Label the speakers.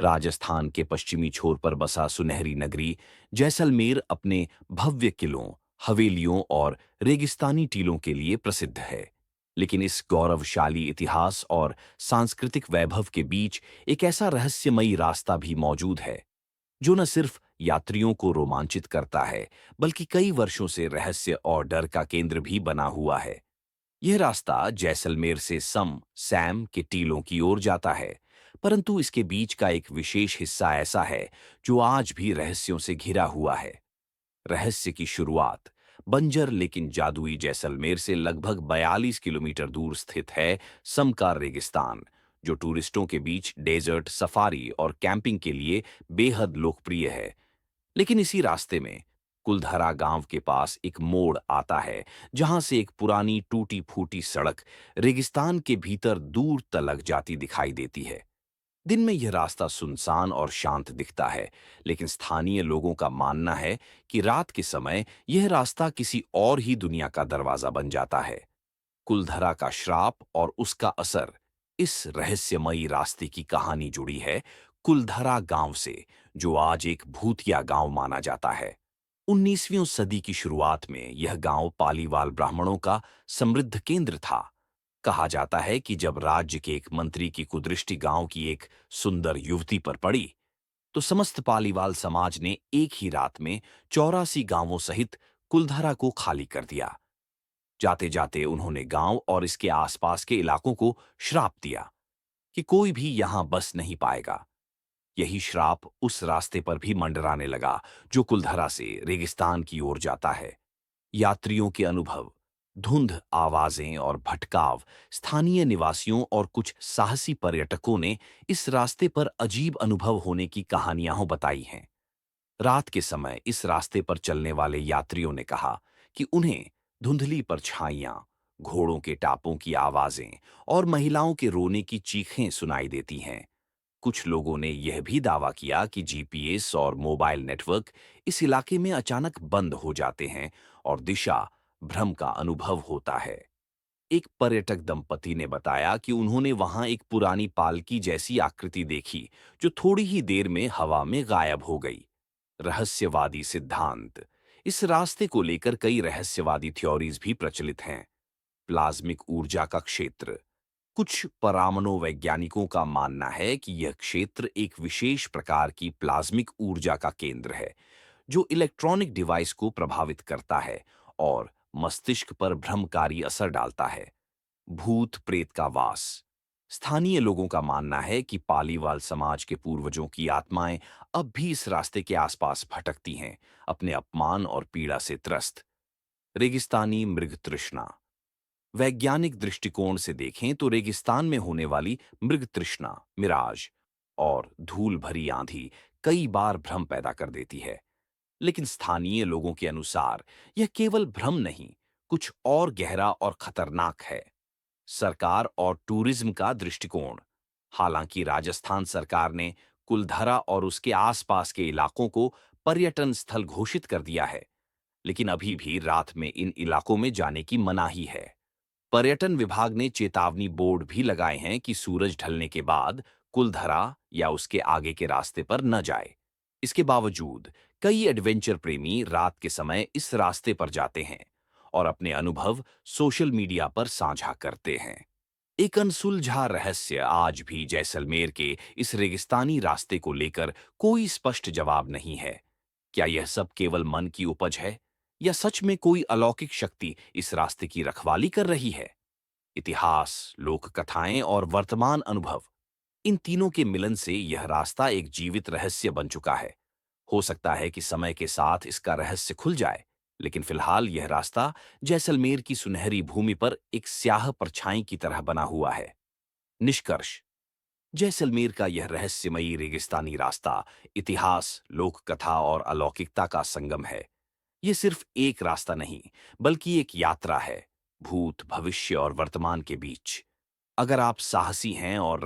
Speaker 1: राजस्थान के पश्चिमी छोर पर बसा सुनहरी नगरी जैसलमेर अपने भव्य किलों, हवेलियों और रेगिस्तानी टीलों के लिए प्रसिद्ध है। लेकिन इस गौरवशाली इतिहास और सांस्कृतिक वैभव के बीच एक ऐसा रहस्यमयी रास्ता भी मौजूद है, जो न सिर्फ यात्रियों को रोमांचित करता है, बल्कि कई वर्षों से रहस्य और डर का केंद्र भी बना हुआ है। यह रास्ता जैसलमेर से सैम के टीलों की ओर जाता है, परंतु इसके बीच का एक विशेष हिस्सा ऐसा है जो आज भी रहस्यों से घिरा हुआ है। रहस्य की शुरुआत बंजर लेकिन जादुई जैसलमेर से लगभग 42 किलोमीटर दूर स्थित है समकार रेगिस्तान, जो टूरिस्टों के बीच डेजर्ट सफारी और कैंपिंग के लिए बेहद लोकप्रिय है। लेकिन इसी रास्ते में कुलधरा गांव के पास एक मोड़ आता है, जहां से एक पुरानी टूटी फूटी सड़क रेगिस्तान के भीतर दूर तलक जाती दिखाई देती है। दिन में यह रास्ता सुनसान और शांत दिखता है, लेकिन स्थानीय लोगों का मानना है कि रात के समय यह रास्ता किसी और ही दुनिया का दरवाजा बन जाता है। कुलधरा का श्राप और उसका असर, इस रहस्यमयी रास्ते की कहानी जुड़ी है कुलधरा गांव से, जो आज एक भूतिया गांव माना जाता है। 19वीं सदी की शुरुआत में यह गांव पालीवाल ब्राह्मणों का समृद्ध केंद्र था। कहा जाता है कि जब राज्य के एक मंत्री की कुदृष्टि गांव की एक सुंदर युवती पर पड़ी, तो समस्त पालीवाल समाज ने एक ही रात में 84 गांवों सहित कुलधरा को खाली कर दिया। जाते जाते उन्होंने गांव और इसके आसपास के इलाकों को श्राप दिया कि कोई भी यहां बस नहीं पाएगा। यही श्राप उस रास्ते पर भी मंडराने लगा जो कुलधरा से रेगिस्तान की ओर जाता है। यात्रियों के अनुभव, धुंध आवाजें और भटकाव, स्थानीय निवासियों और कुछ साहसी पर्यटकों ने इस रास्ते पर अजीब अनुभव होने की कहानियां बताई हैं। रात के समय इस रास्ते पर चलने वाले यात्रियों ने कहा कि उन्हें धुंधली परछाइयां, घोड़ों के टापों की आवाजें और महिलाओं के रोने की चीखें सुनाई देती हैं। कुछ लोगों ने यह भी दावा किया कि जीपीएस और मोबाइल नेटवर्क इस इलाके में अचानक बंद हो जाते हैं और दिशा भ्रम का अनुभव होता है। एक पर्यटक दंपति ने बताया कि उन्होंने वहां एक पुरानी पालकी जैसी आकृति देखी, जो थोड़ी ही देर में हवा में गायब हो गई। रहस्यवादी सिद्धांत, इस रास्ते को लेकर कई रहस्यवादी थ्योरीज भी प्रचलित हैं। प्लाज्मिक ऊर्जा का क्षेत्र, कुछ परामनोवैज्ञानिकों का मानना है कि यह क्षेत्र एक विशेष प्रकार की प्लाज्मिक ऊर्जा का केंद्र है, जो इलेक्ट्रॉनिक डिवाइस को प्रभावित करता है और मस्तिष्क पर भ्रमकारी असर डालता है। भूत प्रेत का वास, स्थानीय लोगों का मानना है कि पालीवाल समाज के पूर्वजों की आत्माएं अब भी इस रास्ते के आसपास भटकती हैं, अपने अपमान और पीड़ा से त्रस्त। रेगिस्तानी मृग तृष्णा, वैज्ञानिक दृष्टिकोण से देखें तो रेगिस्तान में होने वाली मृग तृष्णा, मिराज और धूल भरी आंधी कई बार भ्रम पैदा कर देती है। लेकिन स्थानीय लोगों के अनुसार यह केवल भ्रम नहीं, कुछ और गहरा और खतरनाक है। सरकार और टूरिज्म का दृष्टिकोण, हालांकि राजस्थान सरकार ने कुलधरा और उसके आसपास के इलाकों को पर्यटन स्थल घोषित कर दिया है, लेकिन अभी भी रात में इन इलाकों में जाने की मनाही है। पर्यटन विभाग ने चेतावनी बोर्ड भी लगाए हैं कि सूरज ढलने के बाद कुलधरा या उसके आगे के रास्ते पर न जाए। इसके बावजूद कई एडवेंचर प्रेमी रात के समय इस रास्ते पर जाते हैं और अपने अनुभव सोशल मीडिया पर साझा करते हैं। एक अनसुलझा रहस्य आज भी जैसलमेर के इस रेगिस्तानी रास्ते को लेकर कोई स्पष्ट जवाब नहीं है। क्या यह सब केवल मन की उपज है, या सच में कोई अलौकिक शक्ति इस रास्ते की रखवाली कर रही है? इतिहास, लोक कथाएं और वर्तमान अनुभव, इन तीनों के मिलन से यह रास्ता एक जीवित रहस्य बन चुका है। हो सकता है कि समय के साथ इसका रहस्य खुल जाए, लेकिन फिलहाल यह रास्ता जैसलमेर की सुनहरी भूमि पर एक स्याह परछाई की तरह बना हुआ है। निष्कर्ष, जैसलमेर का यह रहस्यमयी रेगिस्तानी रास्ता इतिहास, लोक कथा और अलौकिकता का संगम है। ये सिर्फ एक रास्ता नहीं, बल्कि एक यात्रा है, भूत, भविष्य और वर्तमान के बीच। अगर आप साहसी हैं और